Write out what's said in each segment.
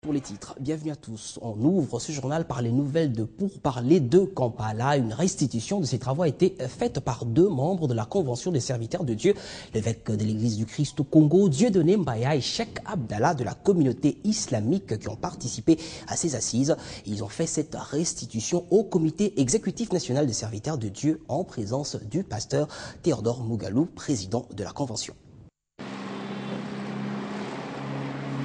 Pour les titres, bienvenue à tous. On ouvre ce journal par les nouvelles de pourparlers de Kampala. Une restitution de ces travaux a été faite par deux membres de la Convention des serviteurs de Dieu, l'évêque de l'Église du Christ au Congo, Dieudonné Mbaya et Cheikh Abdallah de la communauté islamique qui ont participé à ces assises. Ils ont fait cette restitution au comité exécutif national des serviteurs de Dieu en présence du pasteur Théodore Mugalou, président de la Convention.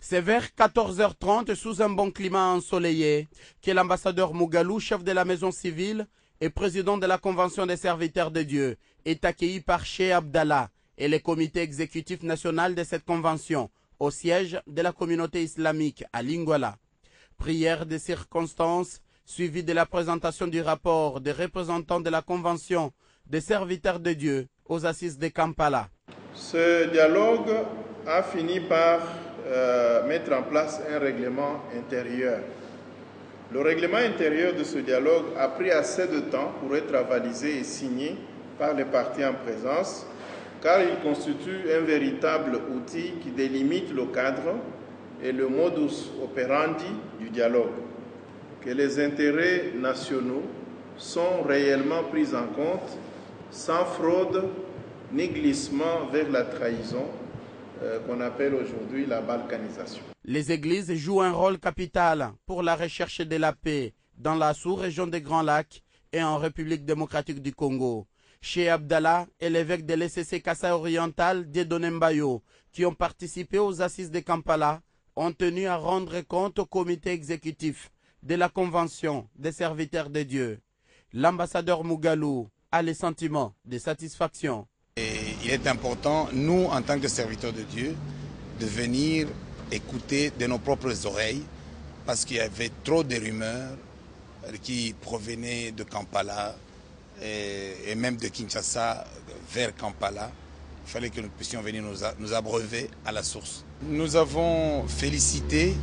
C'est vers 14h30, sous un bon climat ensoleillé, que l'ambassadeur Mugalou, chef de la maison civile et président de la Convention des serviteurs de Dieu, est accueilli par Cheikh Abdallah et le comité exécutif national de cette convention, au siège de la communauté islamique à Lingwala. Prière de circonstances, suivie de la présentation du rapport des représentants de la Convention des serviteurs de Dieu aux assises de Kampala. Ce dialogue a fini par mettre en place un règlement intérieur. Le règlement intérieur de ce dialogue a pris assez de temps pour être avalisé et signé par les parties en présence, car il constitue un véritable outil qui délimite le cadre et le modus operandi du dialogue, que les intérêts nationaux sont réellement pris en compte sans fraude ni glissement vers la trahison, qu'on appelle aujourd'hui la balkanisation. Les églises jouent un rôle capital pour la recherche de la paix dans la sous-région des Grands Lacs et en République démocratique du Congo. Cheikh Abdallah et l'évêque de l'ECC Kasaï oriental, Dieudonné Mbayo, qui ont participé aux assises de Kampala, ont tenu à rendre compte au comité exécutif de la Convention des serviteurs de Dieu. L'ambassadeur Mugalou a les sentiments de satisfaction. Et il est important, nous, en tant que serviteurs de Dieu, de venir écouter de nos propres oreilles, parce qu'il y avait trop de rumeurs qui provenaient de Kampala et même de Kinshasa vers Kampala. Il fallait que nous puissions venir nous abreuver à la source. Nous avons félicité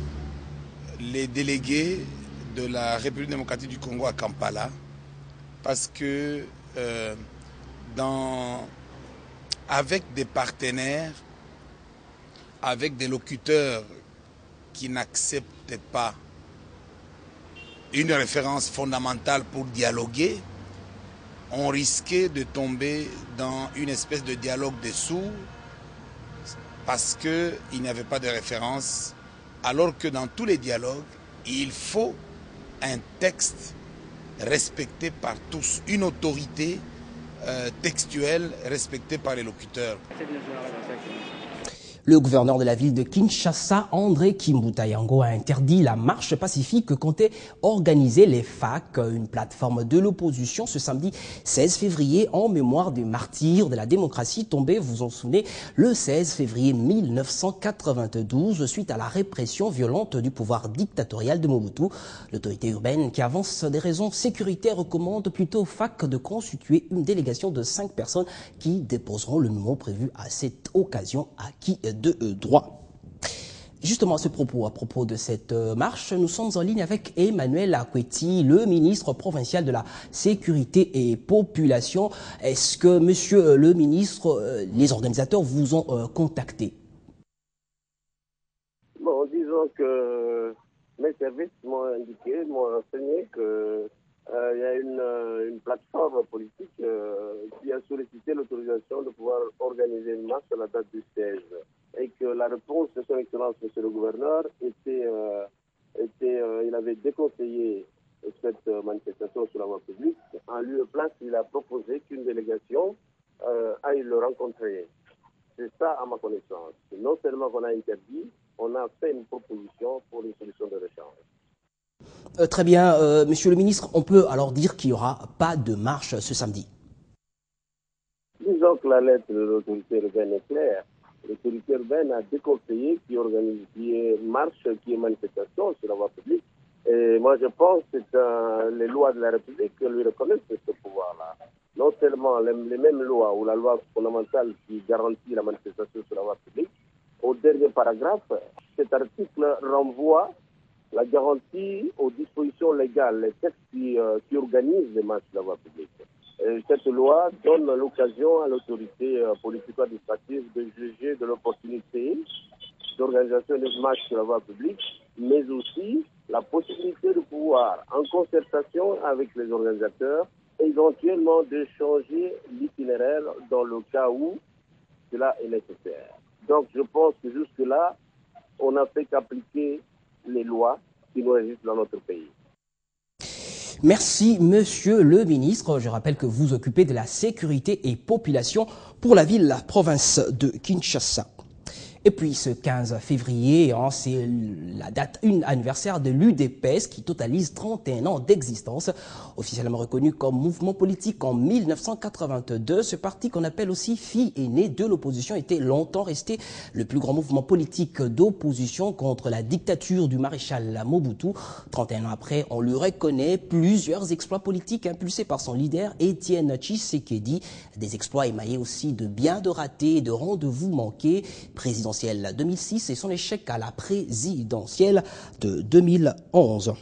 les délégués de la République démocratique du Congo à Kampala, parce que avec des partenaires, avec des locuteurs qui n'acceptent pas une référence fondamentale pour dialoguer, on risquait de tomber dans une espèce de dialogue de sourds parce qu'il n'y avait pas de référence, alors que dans tous les dialogues, il faut un texte respecté par tous, une autorité textuelle respectée par les locuteurs. Le gouverneur de la ville de Kinshasa, André Kimbutayango, a interdit la marche pacifique que comptaient organiser les FAC, une plateforme de l'opposition, ce samedi 16 février en mémoire des martyrs de la démocratie tombés, vous en souvenez, le 16 février 1992 suite à la répression violente du pouvoir dictatorial de Mobutu. L'autorité urbaine qui avance des raisons sécuritaires recommande plutôt aux FAC de constituer une délégation de 5 personnes qui déposeront le numéro prévu à cette occasion acquis de droit. Justement, à propos de cette marche, nous sommes en ligne avec Emmanuel Akweti, le ministre provincial de la Sécurité et Population. Est-ce que, monsieur le ministre, les organisateurs vous ont contacté? Bon, disons que mes services m'ont indiqué, m'ont renseigné que il y a une plateforme politique qui a sollicité l'autorisation de pouvoir organiser une marche à la date du 16. Et que la réponse de son Excellence, Monsieur le Gouverneur, il avait déconseillé cette manifestation sur la voie publique. En lieu et place, il a proposé qu'une délégation aille le rencontrer. C'est ça à ma connaissance. Non seulement qu'on a interdit, on a fait une proposition pour une solution de rechange. Très bien, monsieur le ministre, on peut alors dire qu'il n'y aura pas de marche ce samedi? Disons que la lettre de l'autorité urbaine est claire. L'autorité urbaine a déconseillé qu'il y ait marche, qu'il y ait manifestation sur la voie publique. Et moi, je pense que les lois de la République lui reconnaissent ce pouvoir-là. Non seulement les mêmes lois ou la loi fondamentale qui garantit la manifestation sur la voie publique, au dernier paragraphe, cet article renvoie la garantie aux dispositions légales, les textes qui organisent les marches de la voie publique. Et cette loi donne l'occasion à l'autorité politico-administrative de juger de l'opportunité d'organisation des marches sur la voie publique mais aussi la possibilité de pouvoir, en concertation avec les organisateurs, éventuellement de changer l'itinéraire dans le cas où cela est nécessaire. Donc je pense que jusque-là, on n'a fait qu'appliquer les lois qui nous régissent dans notre pays. Merci, monsieur le ministre. Je rappelle que vous occupez de la sécurité et population pour la ville, la province de Kinshasa. Et puis ce 15 février, c'est la date anniversaire de l'UDPS qui totalise 31 ans d'existence. Officiellement reconnu comme mouvement politique en 1982, ce parti qu'on appelle aussi fille aînée de l'opposition était longtemps resté le plus grand mouvement politique d'opposition contre la dictature du maréchal Mobutu. 31 ans après, on lui reconnaît plusieurs exploits politiques impulsés par son leader Étienne Tshisekedi. Des exploits émaillés aussi de bien de ratés et de rendez-vous manqués. Présidentielle 2006 et son échec à la présidentielle de 2011.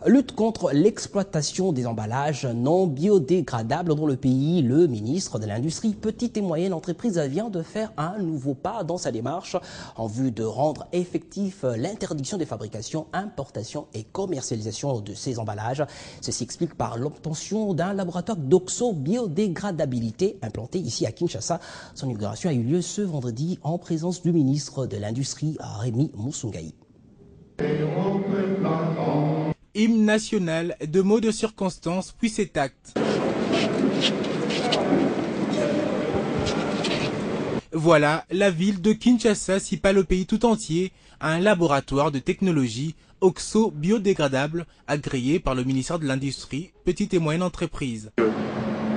Lutte contre l'exploitation des emballages non biodégradables dans le pays. Le ministre de l'Industrie, Petite et Moyenne Entreprise vient de faire un nouveau pas dans sa démarche en vue de rendre effectif l'interdiction des fabrications, importations et commercialisation de ces emballages. Ceci explique par l'obtention d'un laboratoire d'oxo-biodégradabilité implanté ici à Kinshasa. Son inauguration a eu lieu ce vendredi en présence du ministre de l'Industrie, Rémi Moussoungaï. Hymne national, de mots de circonstance, puis cet acte. Voilà, la ville de Kinshasa, si pas le pays tout entier, a un laboratoire de technologie oxo-biodégradable agréé par le ministère de l'Industrie, Petite et Moyenne Entreprise.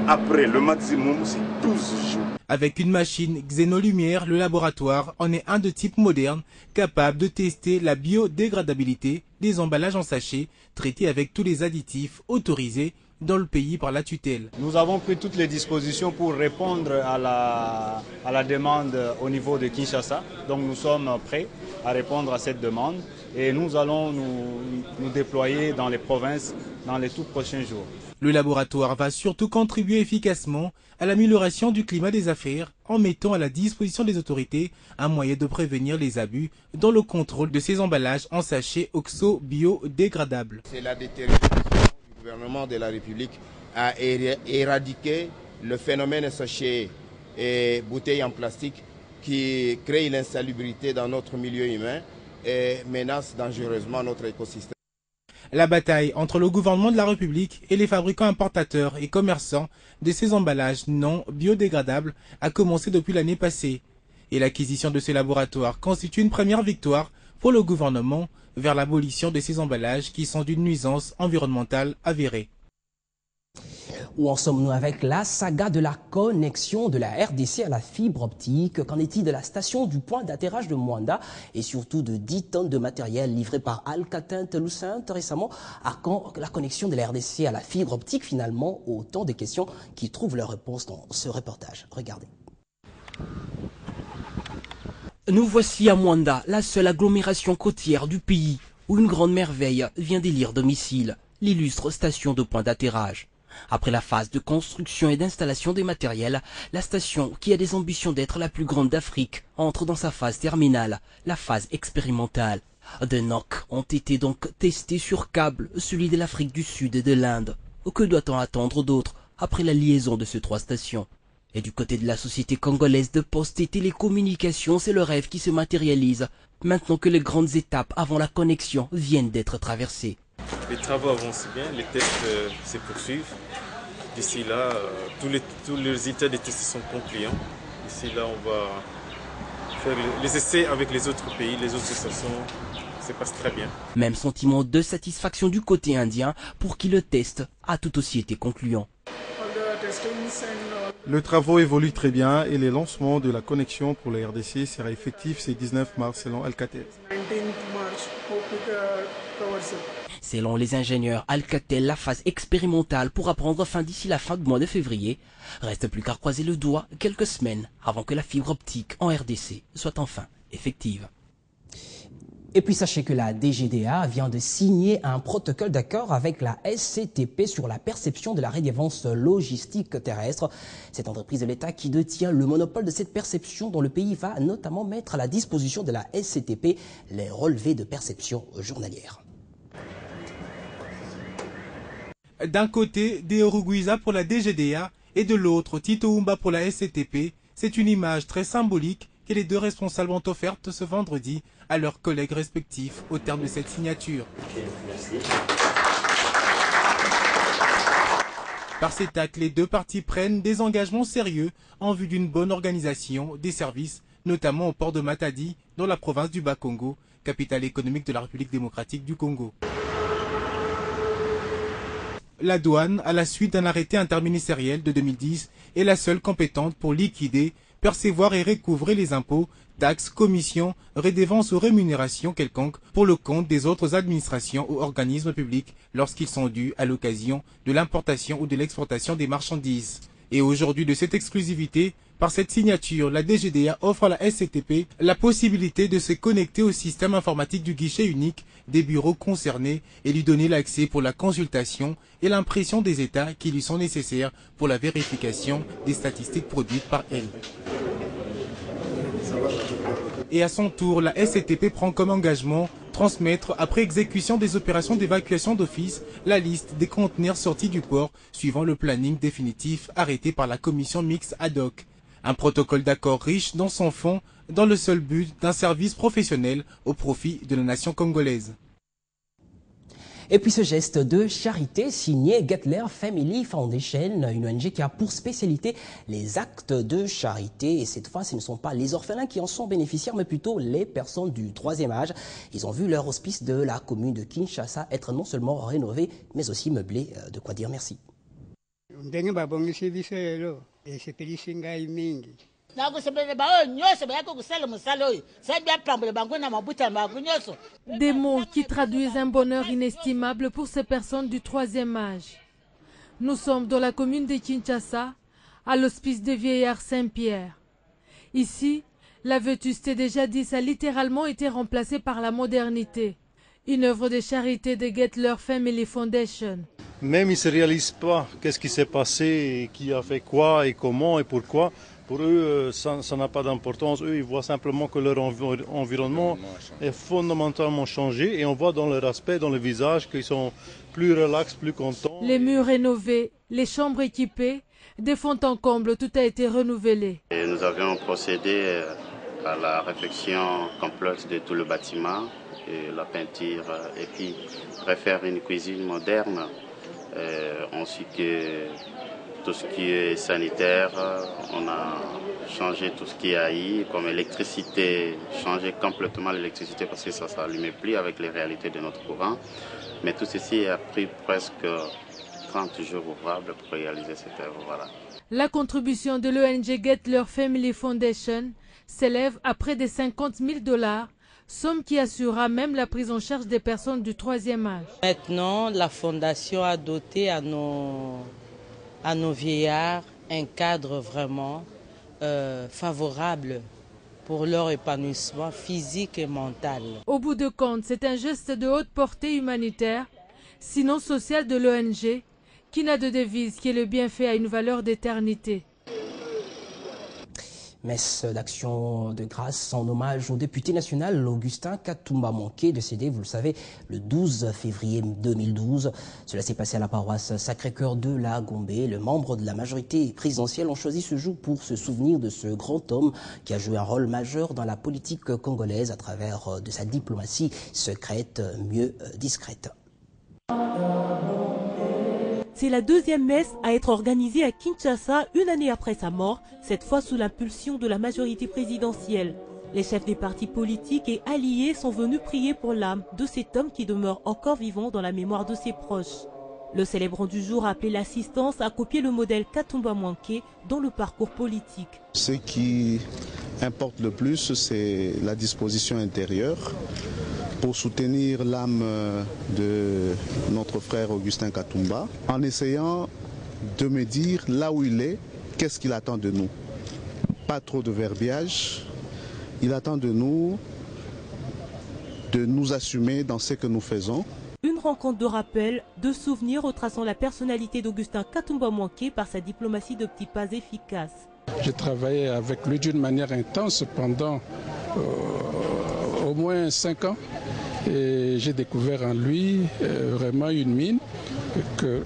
Après le maximum, c'est 12 jours. Avec une machine Xénolumière, le laboratoire en est un de type moderne, capable de tester la biodégradabilité des emballages en sachet, traités avec tous les additifs autorisés dans le pays par la tutelle. Nous avons pris toutes les dispositions pour répondre à la demande au niveau de Kinshasa. Donc nous sommes prêts à répondre à cette demande et nous allons nous déployer dans les provinces dans les tout prochains jours. Le laboratoire va surtout contribuer efficacement à l'amélioration du climat des affaires en mettant à la disposition des autorités un moyen de prévenir les abus dans le contrôle de ces emballages en sachets oxo-biodégradables. C'est la détermination du gouvernement de la République à éradiquer le phénomène sachet et bouteilles en plastique qui crée l'insalubrité dans notre milieu humain et menace dangereusement notre écosystème. La bataille entre le gouvernement de la République et les fabricants importateurs et commerçants de ces emballages non biodégradables a commencé depuis l'année passée. Et l'acquisition de ces laboratoires constitue une première victoire pour le gouvernement vers l'abolition de ces emballages qui sont d'une nuisance environnementale avérée. Où en sommes-nous avec la saga de la connexion de la RDC à la fibre optique? Qu'en est-il de la station du point d'atterrage de Mwanda et surtout de 10 tonnes de matériel livré par Alcatel-Lucent récemment? À quand la connexion de la RDC à la fibre optique finalement? Autant de questions qui trouvent leur réponse dans ce reportage. Regardez. Nous voici à Mwanda, la seule agglomération côtière du pays où une grande merveille vient d'élire domicile, l'illustre station de point d'atterrage. Après la phase de construction et d'installation des matériels, la station, qui a des ambitions d'être la plus grande d'Afrique, entre dans sa phase terminale, la phase expérimentale. Des NOC ont été donc testés sur câble, celui de l'Afrique du Sud et de l'Inde. Que doit-on attendre d'autre après la liaison de ces 3 stations? Et du côté de la société congolaise de poste et télécommunications, c'est le rêve qui se matérialise, maintenant que les grandes étapes avant la connexion viennent d'être traversées. Les travaux avancent bien, les tests se poursuivent. D'ici là, tous les états des tests sont concluants. D'ici là, on va faire les essais avec les autres pays, les autres stations. Ça passe très bien. Même sentiment de satisfaction du côté indien pour qui le test a tout aussi été concluant. Le travaux évolue très bien et le lancement de la connexion pour la RDC sera effectif ce 19 mars selon Alcatel. Selon les ingénieurs Alcatel, la phase expérimentale pourra prendre fin d'ici la fin du mois de février. Reste plus qu'à croiser le doigt quelques semaines avant que la fibre optique en RDC soit enfin effective. Et puis sachez que la DGDA vient de signer un protocole d'accord avec la SCTP sur la perception de la redevance logistique terrestre. Cette entreprise de l'État qui détient le monopole de cette perception dans le pays va notamment mettre à la disposition de la SCTP les relevés de perception journalière. D'un côté, Deo Guiza pour la DGDA et de l'autre, Tito Oumba pour la SCTP, c'est une image très symbolique que les deux responsables ont offerte ce vendredi à leurs collègues respectifs au terme de cette signature. Merci. Par cet acte, les deux parties prennent des engagements sérieux en vue d'une bonne organisation des services, notamment au port de Matadi, dans la province du Bas-Congo, capitale économique de la République démocratique du Congo. La douane, à la suite d'un arrêté interministériel de 2010, est la seule compétente pour liquider, percevoir et recouvrer les impôts, taxes, commissions, redevances ou rémunérations quelconques pour le compte des autres administrations ou organismes publics lorsqu'ils sont dus à l'occasion de l'importation ou de l'exportation des marchandises. Et aujourd'hui de cette exclusivité, par cette signature, la DGDA offre à la SCTP la possibilité de se connecter au système informatique du guichet unique des bureaux concernés et lui donner l'accès pour la consultation et l'impression des états qui lui sont nécessaires pour la vérification des statistiques produites par elle. Et à son tour, la SCTP prend comme engagement transmettre, après exécution des opérations d'évacuation d'office, la liste des conteneurs sortis du port suivant le planning définitif arrêté par la commission mixte ad hoc. Un protocole d'accord riche dans son fond, dans le seul but d'un service professionnel au profit de la nation congolaise. Et puis ce geste de charité signé Gettler Family Foundation, une ONG qui a pour spécialité les actes de charité. Et cette fois, ce ne sont pas les orphelins qui en sont bénéficiaires, mais plutôt les personnes du troisième âge. Ils ont vu leur hospice de la commune de Kinshasa être non seulement rénové, mais aussi meublé. De quoi dire merci. Des mots qui traduisent un bonheur inestimable pour ces personnes du troisième âge. Nous sommes dans la commune de Kinshasa, à l'hospice des vieillards Saint-Pierre. Ici, la vétusté des jadis a littéralement été remplacée par la modernité. Une œuvre de charité de Gettler Family Foundation. Même ils ne se réalisent pas qu'est-ce qui s'est passé, qui a fait quoi et comment et pourquoi. Pour eux, ça n'a pas d'importance. Eux, ils voient simplement que leur environnement est fondamentalement changé et on voit dans leur aspect, dans le visage, qu'ils sont plus relax, plus contents. Les murs rénovés, les chambres équipées, des fonds en comble, tout a été renouvelé. Et nous avions procédé à la réfection complète de tout le bâtiment, et la peinture, et puis refaire une cuisine moderne, ainsi que tout ce qui est sanitaire. On a changé tout ce qui est AI, comme électricité, changé complètement l'électricité parce que ça ne s'allumait plus avec les réalités de notre courant. Mais tout ceci a pris presque 30 jours ouvrables pour réaliser cette œuvre. Voilà. La contribution de l'ONG Gettler Family Foundation s'élève à près de $50,000, somme qui assurera même la prise en charge des personnes du troisième âge. Maintenant, la Fondation a doté à nos vieillards un cadre vraiment favorable pour leur épanouissement physique et mental. Au bout de compte, c'est un geste de haute portée humanitaire, sinon social de l'ONG, qui n'a de devise que le bienfait a une valeur d'éternité. Messe d'action de grâce en hommage au député national Augustin Katumba Manqué, décédé, vous le savez, le 12 février 2012. Cela s'est passé à la paroisse Sacré-Cœur de la Gombe. Les membres de la majorité présidentielle ont choisi ce jour pour se souvenir de ce grand homme qui a joué un rôle majeur dans la politique congolaise à travers de sa diplomatie secrète, mieux discrète. C'est la deuxième messe à être organisée à Kinshasa une année après sa mort, cette fois sous l'impulsion de la majorité présidentielle. Les chefs des partis politiques et alliés sont venus prier pour l'âme de cet homme qui demeure encore vivant dans la mémoire de ses proches. Le célébrant du jour a appelé l'assistance à copier le modèle Katumba Manqué dans le parcours politique. Ce qui importe le plus, c'est la disposition intérieure pour soutenir l'âme de notre frère Augustin Katumba, en essayant de me dire là où il est, qu'est-ce qu'il attend de nous. Pas trop de verbiage, il attend de nous de de nous assumer dans ce que nous faisons. Une rencontre de rappel, de souvenirs retraçant la personnalité d'Augustin Katumba Mwanké par sa diplomatie de petits pas efficace. J'ai travaillé avec lui d'une manière intense pendant au moins 5 ans et j'ai découvert en lui vraiment une mine que